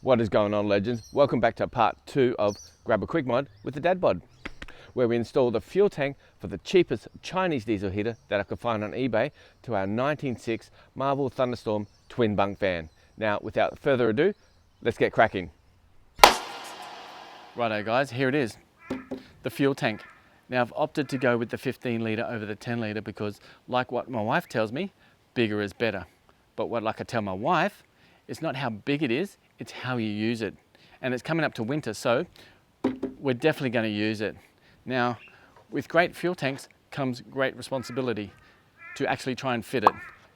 What is going on, legends? Welcome back to part 2 of Grab a Quick Mod with the Dad Bod, where we install the fuel tank for the cheapest Chinese diesel heater that I could find on eBay to our 19.6 Marvel Thunderstorm twin bunk van. Now, without further ado, let's get cracking. Righto guys, here it is, the fuel tank. Now I've opted to go with the 15 litre over the 10 litre because, like what my wife tells me, bigger is better. But what like I tell my wife, it's not how big it is, it's how you use it. And it's coming up to winter, so we're definitely going to use it. Now, with great fuel tanks comes great responsibility to actually try and fit it.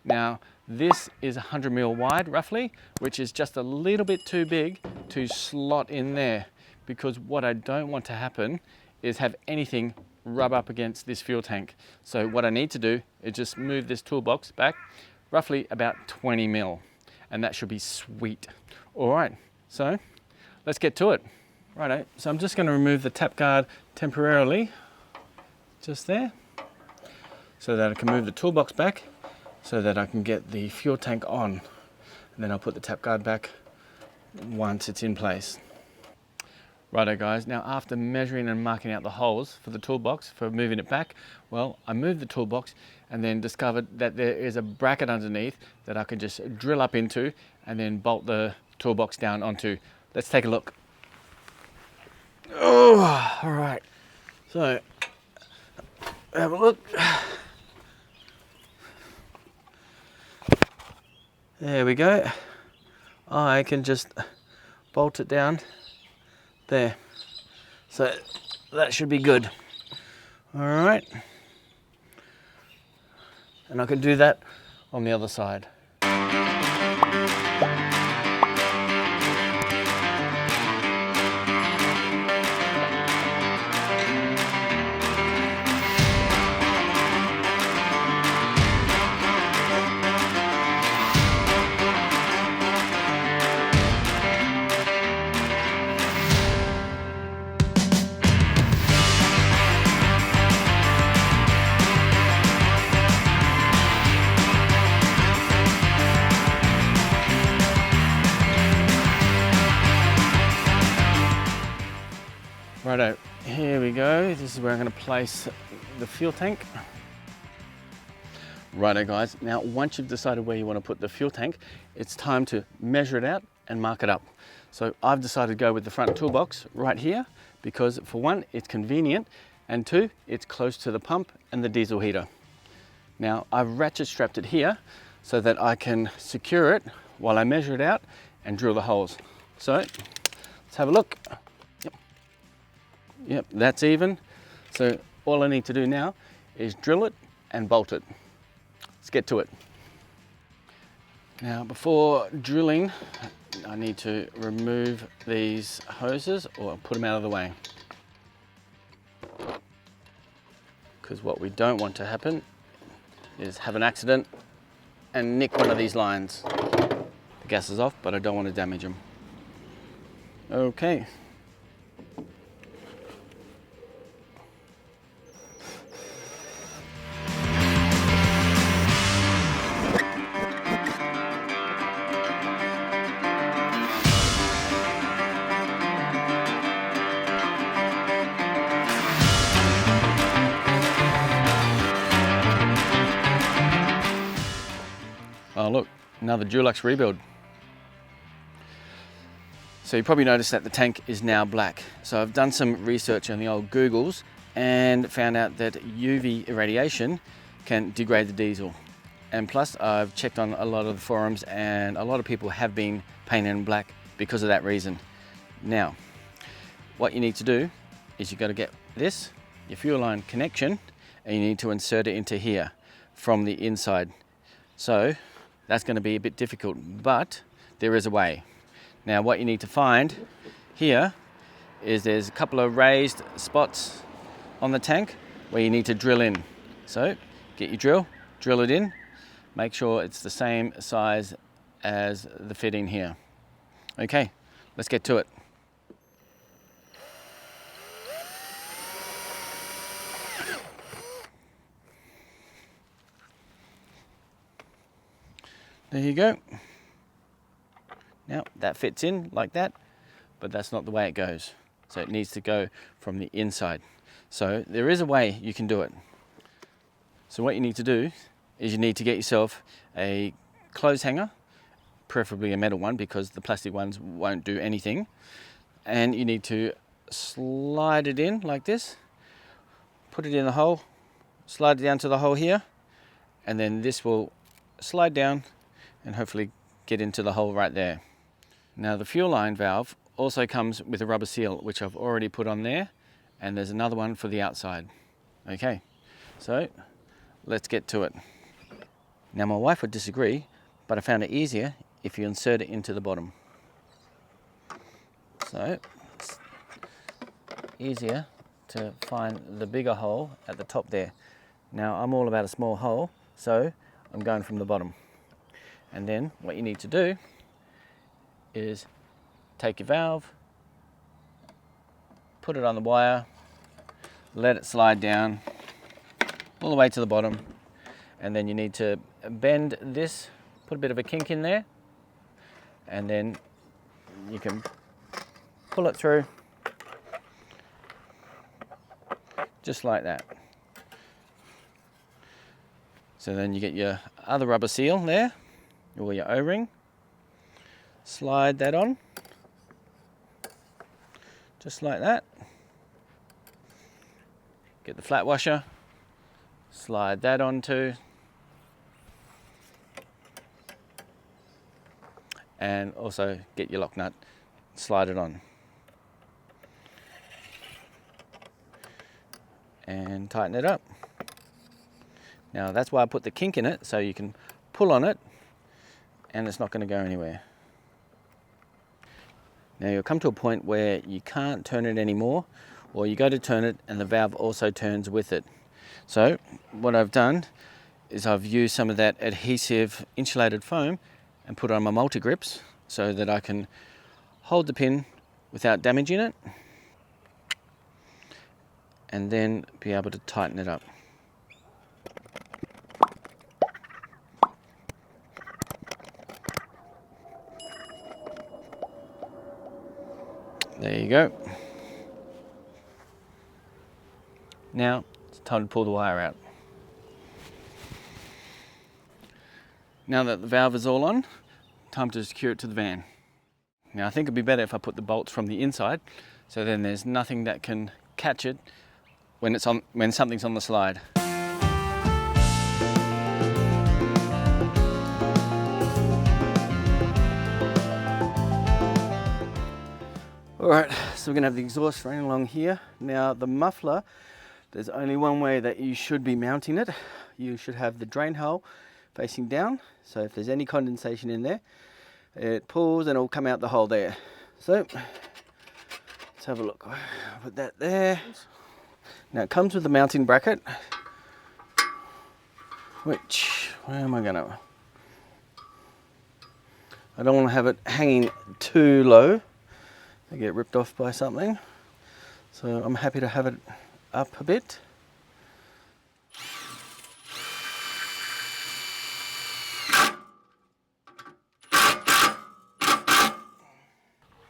Now, this is 100 mil wide roughly, which is just a little bit too big to slot in there, because what I don't want to happen is have anything rub up against this fuel tank. So what I need to do is just move this toolbox back roughly about 20 mil, and that should be sweet. All right, so let's get to it. Righto, so I'm just going to remove the tap guard temporarily, just there, so that I can move the toolbox back, so that I can get the fuel tank on. And then I'll put the tap guard back once it's in place. Righto guys, now after measuring and marking out the holes for the toolbox for moving it back, well, I moved the toolbox and then discovered that there is a bracket underneath that I can just drill up into and then bolt the toolbox down onto. Let's take a look. Oh, all right. So, have a look. There we go. I can just bolt it down there. So that should be good. All right. And I can do that on the other side. Righto, here we go. This is where I'm going to place the fuel tank. Righto guys, now once you've decided where you want to put the fuel tank, it's time to measure it out and mark it up. So I've decided to go with the front toolbox right here because, for one, it's convenient, and two, it's close to the pump and the diesel heater. Now I've ratchet strapped it here so that I can secure it while I measure it out and drill the holes. So let's have a look. Yep, that's even. So all I need to do now is drill it and bolt it. Let's get to it. Now, before drilling, I need to remove these hoses or put them out of the way. Because what we don't want to happen is have an accident and nick one of these lines. The gas is off, but I don't want to damage them. Okay. Oh look, another Dulux rebuild. So you probably noticed that the tank is now black. So I've done some research on the old Googles and found out that UV irradiation can degrade the diesel. And plus I've checked on a lot of the forums and a lot of people have been painted in black because of that reason. Now, what you need to do is you've got to get this, your fuel line connection, and you need to insert it into here from the inside. So that's going to be a bit difficult, but there is a way. Now what you need to find here is there's a couple of raised spots on the tank where you need to drill in. So get your drill it in, make sure it's the same size as the fitting here. Okay, let's get to it. There you go. Now that fits in like that, but that's not the way it goes. So it needs to go from the inside. So there is a way you can do it. So what you need to do is you need to get yourself a clothes hanger, preferably a metal one because the plastic ones won't do anything. And you need to slide it in like this, put it in the hole, slide it down to the hole here, and then this will slide down and hopefully get into the hole right there. Now the fuel line valve also comes with a rubber seal, which I've already put on there, and there's another one for the outside. Okay, so let's get to it. Now my wife would disagree, but I found it easier if you insert it into the bottom. So it's easier to find the bigger hole at the top there. Now I'm all about a small hole, so I'm going from the bottom. And then what you need to do is take your valve, put it on the wire, let it slide down all the way to the bottom, and then you need to bend this, put a bit of a kink in there, and then you can pull it through just like that. So then you get your other rubber seal there, or your O-ring, slide that on just like that. Get the flat washer, slide that on too, and also get your lock nut, slide it on, and tighten it up. Now that's why I put the kink in it, so you can pull on it and it's not going to go anywhere. Now you'll come to a point where you can't turn it anymore, or you go to turn it and the valve also turns with it. So what I've done is I've used some of that adhesive insulated foam and put it on my multi-grips so that I can hold the pin without damaging it and then be able to tighten it up. There you go. Now it's time to pull the wire out. Now that the valve is all on, time to secure it to the van. Now I think it'd be better if I put the bolts from the inside, so then there's nothing that can catch it when something's on the slide. Alright, so we're going to have the exhaust running along here. Now the muffler, there's only one way that you should be mounting it. You should have the drain hole facing down, so if there's any condensation in there, it pulls and it'll come out the hole there. So let's have a look. Put that there. Now it comes with a mounting bracket, which, where am I going to? I don't want to have it hanging too low. I get ripped off by something, so I'm happy to have it up a bit.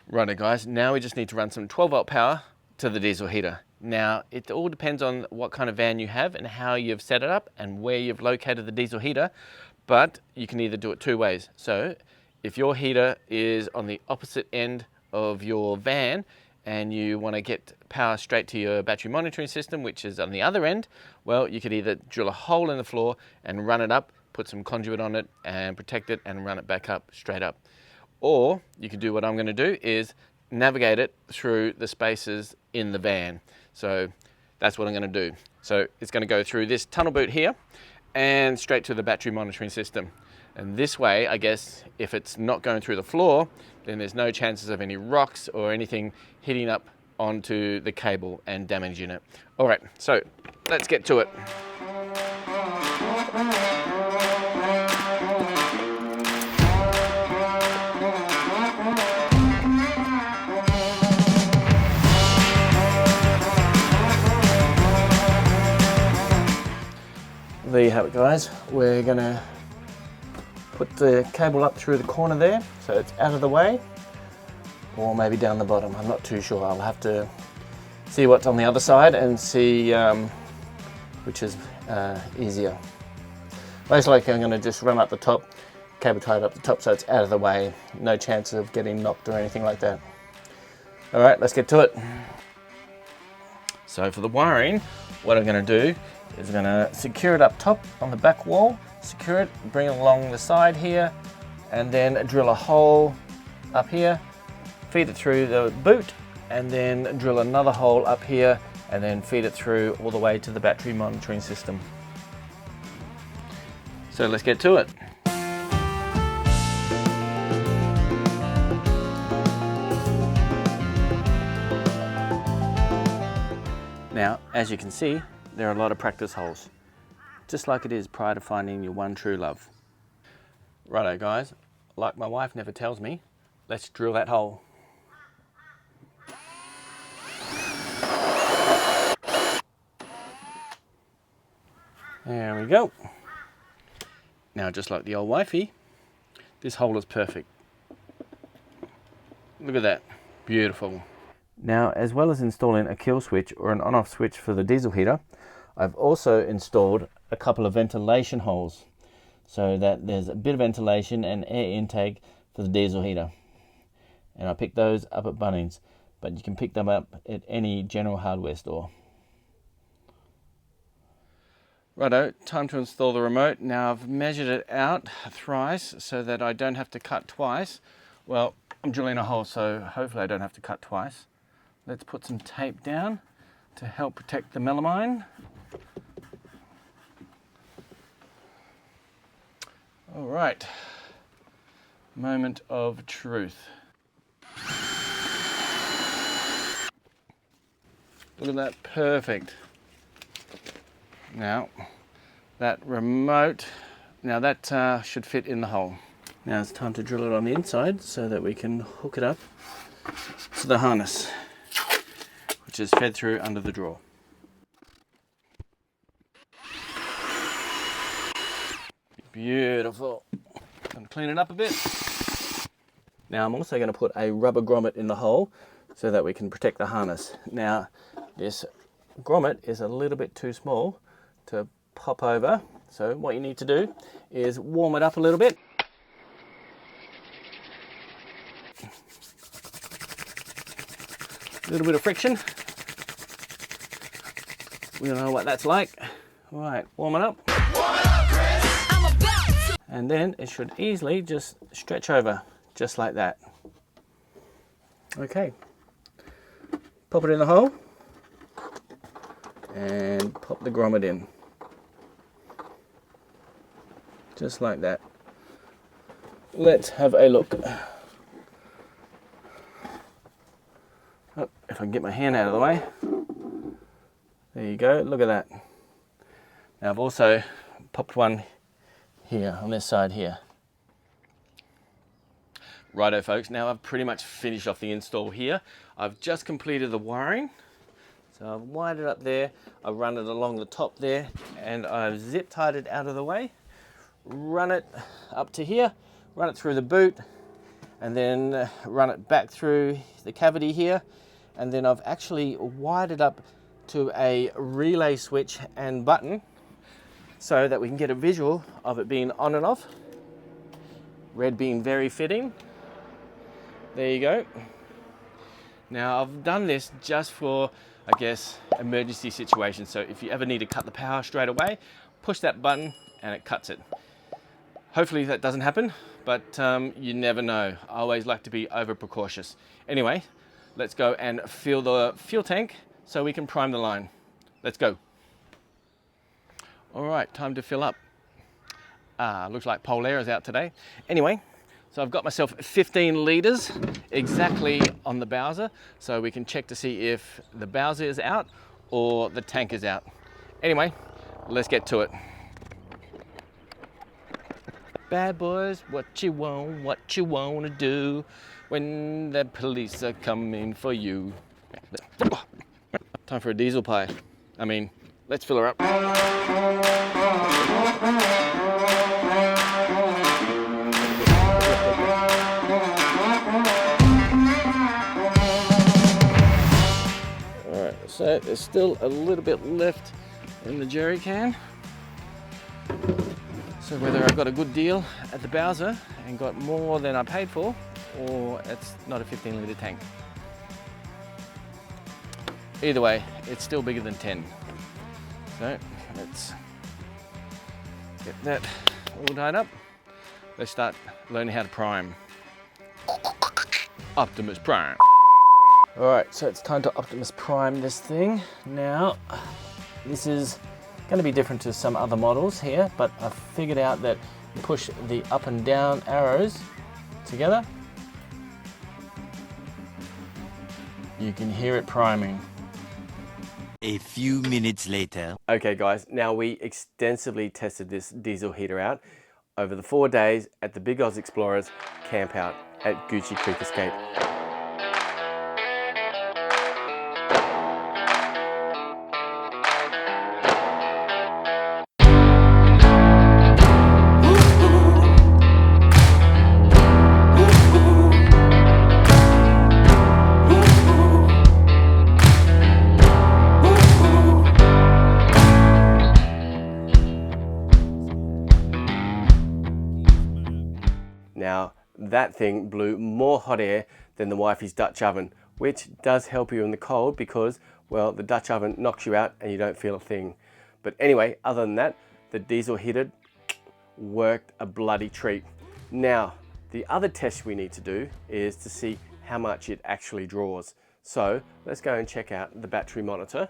Righto guys, now we just need to run some 12-volt power to the diesel heater. Now it all depends on what kind of van you have and how you've set it up and where you've located the diesel heater, but you can either do it two ways. So if your heater is on the opposite end of your van and you want to get power straight to your battery monitoring system, which is on the other end, well, you could either drill a hole in the floor and run it up, put some conduit on it and protect it and run it back up, straight up. Or you could do what I'm going to do is navigate it through the spaces in the van. So that's what I'm going to do. So it's going to go through this tunnel boot here and straight to the battery monitoring system. And this way, I guess, if it's not going through the floor, then there's no chances of any rocks or anything hitting up onto the cable and damaging it. All right, so let's get to it. There you have it guys. We're gonna put the cable up through the corner there so it's out of the way, or maybe down the bottom. I'm not too sure. I'll have to see what's on the other side and see which is easier. Most likely I'm going to just run up the top, cable tied up the top so it's out of the way. No chance of getting knocked or anything like that. All right, let's get to it. So for the wiring, what I'm going to do is I'm going to secure it up top on the back wall, secure it, bring it along the side here, and then drill a hole up here, feed it through the boot, and then drill another hole up here, and then feed it through all the way to the battery monitoring system. So let's get to it. Now, as you can see, there are a lot of practice holes, just like it is prior to finding your one true love. Righto guys, like my wife never tells me, let's drill that hole. There we go. Now, just like the old wifey, this hole is perfect. Look at that, beautiful. Now, as well as installing a kill switch or an on-off switch for the diesel heater, I've also installed a couple of ventilation holes so that there's a bit of ventilation and air intake for the diesel heater. And I picked those up at Bunnings, but you can pick them up at any general hardware store. Righto, time to install the remote. Now I've measured it out thrice so that I don't have to cut twice. Well, I'm drilling a hole, so hopefully I don't have to cut twice. Let's put some tape down to help protect the melamine. All right, moment of truth. Look at that, perfect. Now, that remote, now that should fit in the hole. Now it's time to drill it on the inside so that we can hook it up to the harness, which is fed through under the drawer. Beautiful. I'm clean it up a bit. Now I'm also going to put a rubber grommet in the hole so that we can protect the harness. Now this grommet is a little bit too small to pop over, so what you need to do is warm it up a little bit. A little bit of friction. We all know what that's like. All right, warm it up. Warm it up, Chris. I'm about to. And then it should easily just stretch over, just like that. Okay. Pop it in the hole and pop the grommet in. Just like that. Let's have a look. Oh, if I can get my hand out of the way. There you go, look at that. Now I've also popped one here on this side here. Righto folks, now I've pretty much finished off the install here. I've just completed the wiring. So I've wired it up there, I've run it along the top there, and I've zip tied it out of the way. Run it up to here, run it through the boot, and then run it back through the cavity here. And then I've actually wired it up to a relay switch and button so that we can get a visual of it being on and off. Red being very fitting. There you go. Now I've done this just for, I guess, emergency situations. So if you ever need to cut the power straight away, push that button and it cuts it. Hopefully that doesn't happen, but you never know. I always like to be over precautious. Anyway, let's go and fill the fuel tank so we can prime the line. Let's go. All right, time to fill up. Looks like Polaire is out today. Anyway, so I've got myself 15 litres exactly on the Bowser, so we can check to see if the Bowser is out or the tank is out. Anyway, let's get to it. Bad boys, what you wanna do when the police are coming for you. Time for a diesel pie. I mean, let's fill her up. So there's still a little bit left in the jerry can. So whether I got a good deal at the Bowser and got more than I paid for, or it's not a 15-litre tank. Either way, it's still bigger than 10. So let's get that all tied up. Let's start learning how to prime. Optimus Prime. All right, so it's time to Optimus Prime this thing. Now, this is going to be different to some other models here, but I've figured out that you push the up and down arrows together, you can hear it priming. A few minutes later. Okay guys, now we extensively tested this diesel heater out over the 4 days at the Big Oz Explorers camp out at Gootchie Creek Escape. Now, that thing blew more hot air than the wifey's Dutch oven, which does help you in the cold because, well, the Dutch oven knocks you out and you don't feel a thing. But anyway, other than that, the diesel heater worked a bloody treat. Now, the other test we need to do is to see how much it actually draws. So let's go and check out the battery monitor.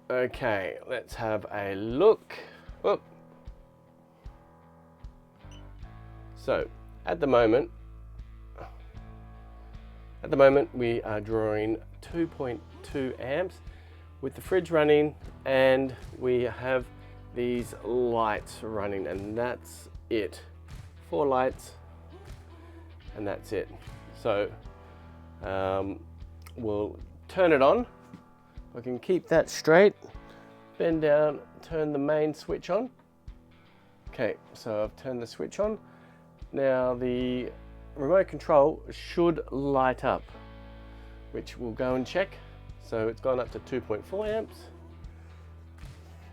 Okay, let's have a look. Whoop. So at the moment we are drawing 2.2 amps with the fridge running, and we have these lights running, and that's it. 4 lights and that's it. So we'll turn it on. I can keep that straight, bend down, turn the main switch on. Okay, so I've turned the switch on. Now the remote control should light up, which we'll go and check. So it's gone up to 2.4 amps.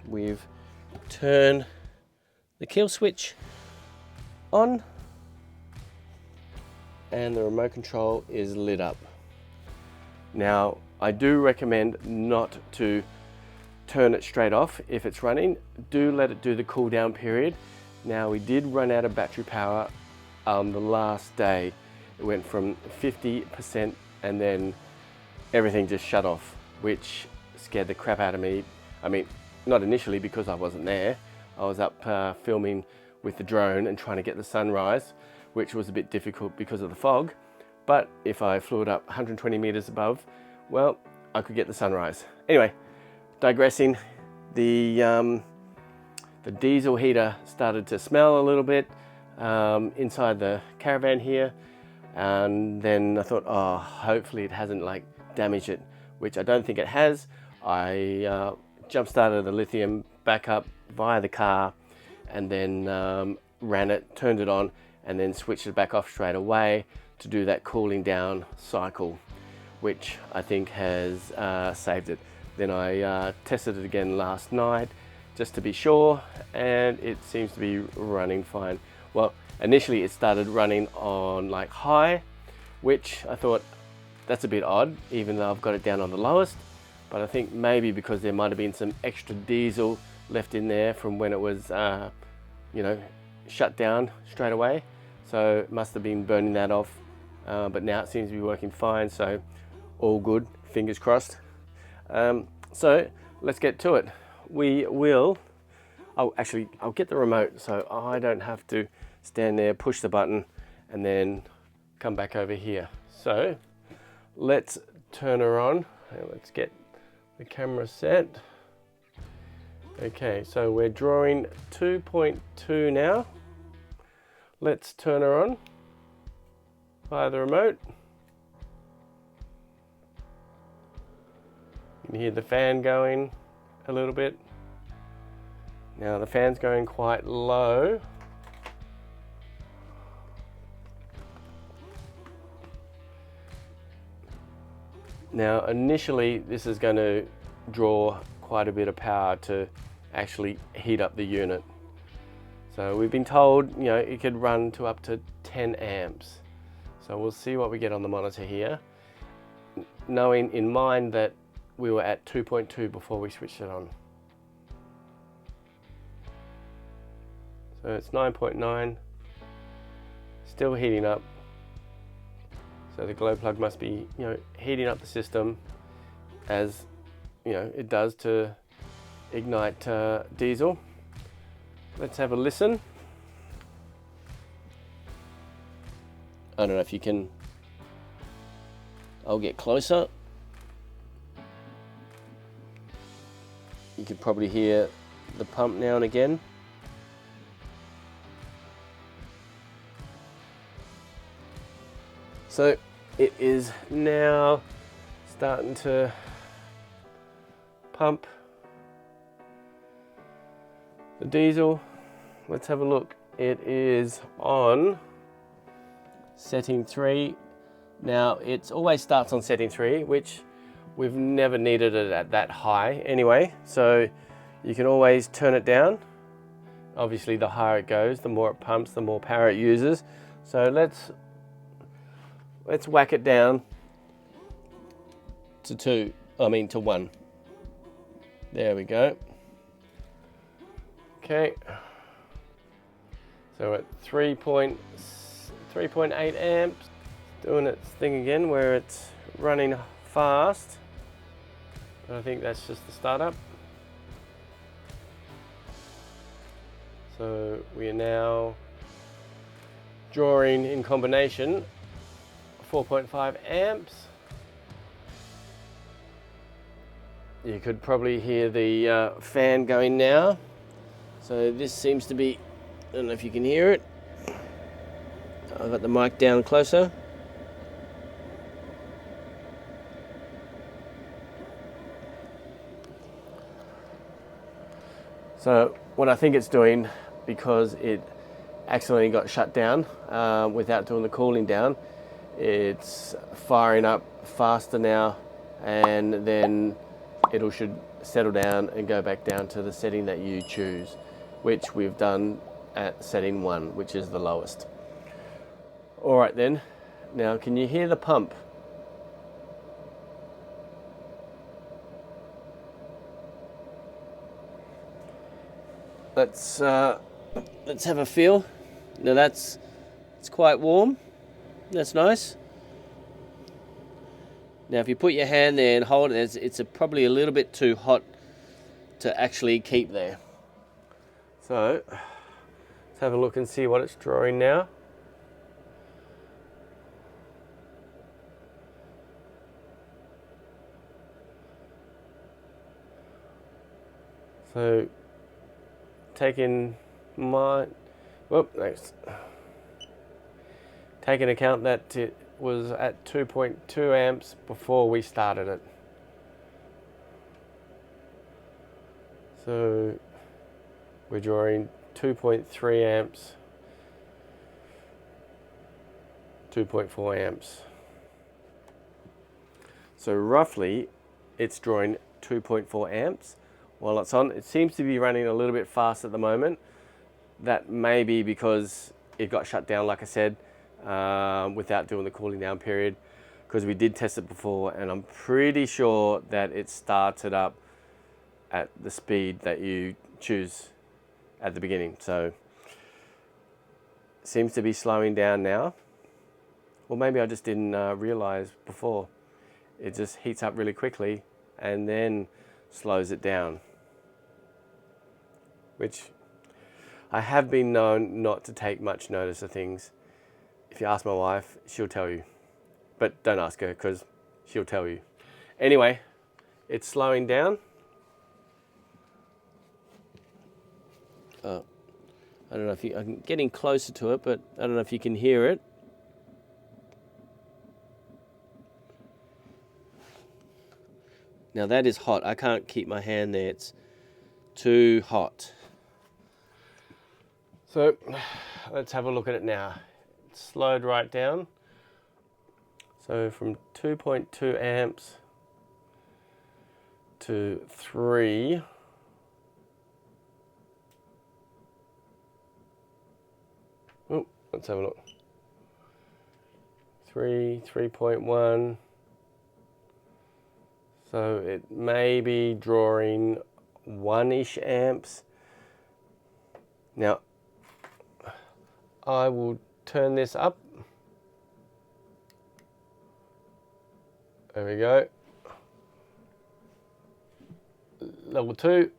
We've turned the kill switch on and the remote control is lit up. Now I do recommend not to turn it straight off if it's running. Do let it do the cool down period. Now we did run out of battery power the last day. It went from 50% and then everything just shut off, which scared the crap out of me. I mean, not initially because I wasn't there. I was up filming with the drone and trying to get the sunrise, which was a bit difficult because of the fog. But if I flew it up 120 meters above, well, I could get the sunrise. Anyway, digressing, the diesel heater started to smell a little bit inside the Caravan here, and then I thought, oh, hopefully it hasn't like damaged it, which I don't think it has. I jump started the lithium back up via the car and then ran it, turned it on, and then switched it back off straight away to do that cooling down cycle, which I think has saved it. Then I tested it again last night just to be sure, and it seems to be running fine. Well, initially it started running on like high, which I thought that's a bit odd, even though I've got it down on the lowest. But I think maybe because there might have been some extra diesel left in there from when it was, you know, shut down straight away. So it must have been burning that off. But now it seems to be working fine, so all good, fingers crossed. So let's get to it. We will, I'll get the remote so I don't have to stand there, push the button, and then come back over here. So let's turn her on. Let's get the camera set. Okay, so we're drawing 2.2 now. Let's turn her on via the remote. You can hear the fan going a little bit. Now the fan's going quite low. Now initially this is going to draw quite a bit of power to actually heat up the unit. So we've been told, you know, it could run to up to 10 amps. So we'll see what we get on the monitor here, knowing in mind that we were at 2.2 before we switched it on. So it's 9.9, still heating up. So the glow plug must be, you know, heating up the system as, you know, it does to ignite diesel. Let's have a listen. I don't know if you can, I'll get closer. You can probably hear the pump now and again. So it is now starting to pump the diesel. Let's have a look. It is on setting 3. Now it always starts on setting 3, which we've never needed it at that high anyway. So you can always turn it down. Obviously the higher it goes, the more it pumps, the more power it uses. So let's whack it down to 1. There we go. Okay. So at 3.8 amps, doing its thing again where it's running fast. But I think that's just the startup. So we are now drawing in combination 4.5 amps. You could probably hear the fan going now. So this seems to be, I don't know if you can hear it. I've got the mic down closer. So what I think it's doing, because it accidentally got shut down without doing the cooling down, it's firing up faster now, and then it should settle down and go back down to the setting that you choose, which we've done at setting 1, which is the lowest. All right then, now can you hear the pump? Let's have a feel. Now it's quite warm. That's nice. Now if you put your hand there and hold it, it's probably a little bit too hot to actually keep there. So let's have a look and see what it's drawing now. So taking account that it was at 2.2 amps before we started it. So we're drawing 2.3 amps, 2.4 amps. So roughly it's drawing 2.4 amps while it's on. It seems to be running a little bit fast at the moment. That may be because it got shut down, like I said, without doing the cooling down period, because we did test it before, and I'm pretty sure that it started up at the speed that you choose at the beginning. So it seems to be slowing down now. Well, maybe I just didn't realize before. It just heats up really quickly and then slows it down, which I have been known not to take much notice of things. If you ask my wife, she'll tell you, but don't ask her because she'll tell you. Anyway, it's slowing down. I don't know if I'm getting closer to it, but I don't know if you can hear it. Now that is hot. I can't keep my hand there. It's too hot. So let's have a look at it now. It's slowed right down. So from 2.2 amps to 3. Oh, let's have a look. 3.1. So it may be drawing 1-ish amps. Now, I will turn this up. There we go. Level 2.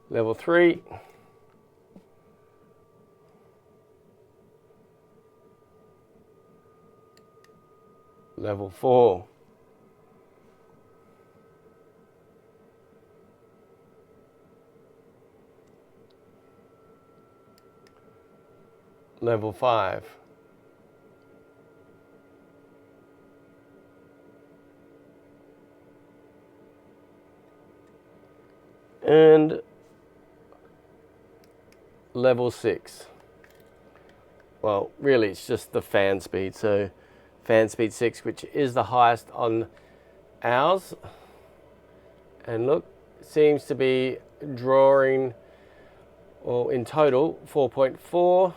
Level 3. Level 4. Level 5. And level 6. Well, really it's just the fan speed. So fan speed 6, which is the highest on ours. And look, seems to be drawing, well, in total 4.4.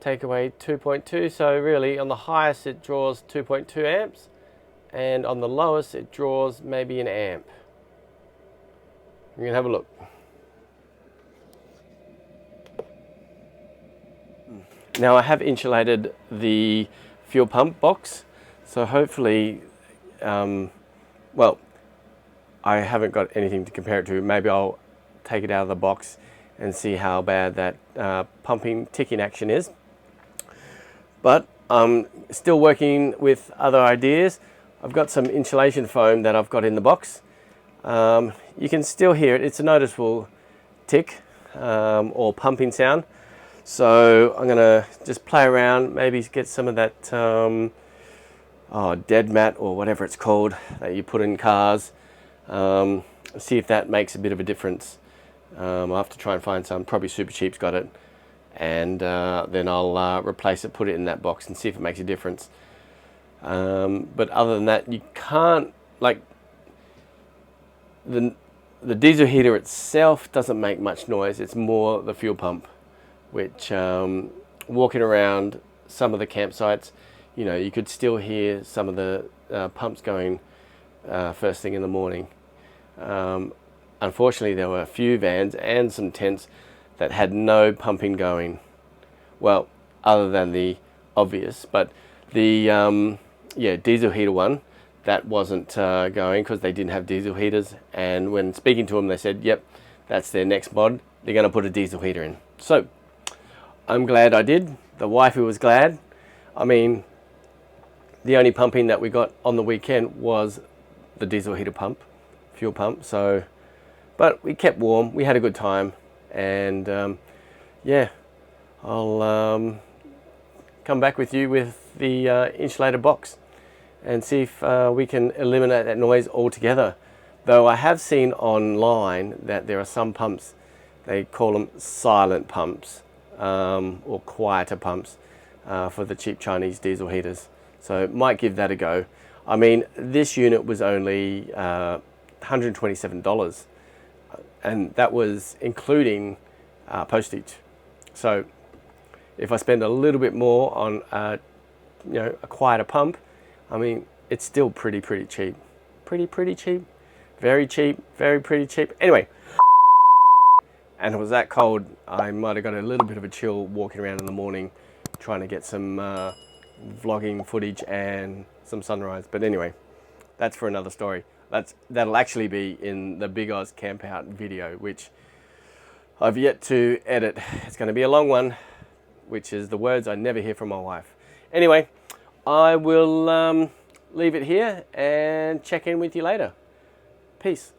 Take away 2.2, so really on the highest it draws 2.2 amps, and on the lowest it draws maybe an amp. You can have a look. Now I have insulated the fuel pump box, so hopefully, well, I haven't got anything to compare it to. Maybe I'll take it out of the box and see how bad that pumping ticking action is. But I'm still working with other ideas. I've got some insulation foam that I've got in the box. You can still hear it. It's a noticeable tick or pumping sound. So I'm gonna just play around, maybe get some of that dead mat or whatever it's called that you put in cars. See if that makes a bit of a difference. I'll have to try and find some. Probably Super Cheap's got it. And then I'll replace it, put it in that box and see if it makes a difference. But other than that, you can't, like, the diesel heater itself doesn't make much noise. It's more the fuel pump, which walking around some of the campsites, you know, you could still hear some of the pumps going first thing in the morning. Unfortunately, there were a few vans and some tents that had no pumping going. Well, other than the obvious, but the diesel heater one, that wasn't going because they didn't have diesel heaters. And when speaking to them, they said, yep, that's their next mod. They're going to put a diesel heater in. So I'm glad I did. The wifey was glad. I mean, the only pumping that we got on the weekend was the diesel heater pump, fuel pump. So, but we kept warm. We had a good time. And yeah, I'll come back with you with the insulated box and see if we can eliminate that noise altogether. Though I have seen online that there are some pumps, they call them silent pumps or quieter pumps for the cheap Chinese diesel heaters. So might give that a go. I mean, this unit was only $127. And that was including postage. So if I spend a little bit more on a quieter pump, I mean, it's still pretty cheap. Pretty cheap. Very cheap, pretty cheap. Anyway, and it was that cold, I might have got a little bit of a chill walking around in the morning trying to get some vlogging footage and some sunrise. But anyway, that's for another story. That'll actually be in the Big Oz Camp Out video, which I've yet to edit. It's going to be a long one, which is the words I never hear from my wife. Anyway, I will leave it here and check in with you later. Peace.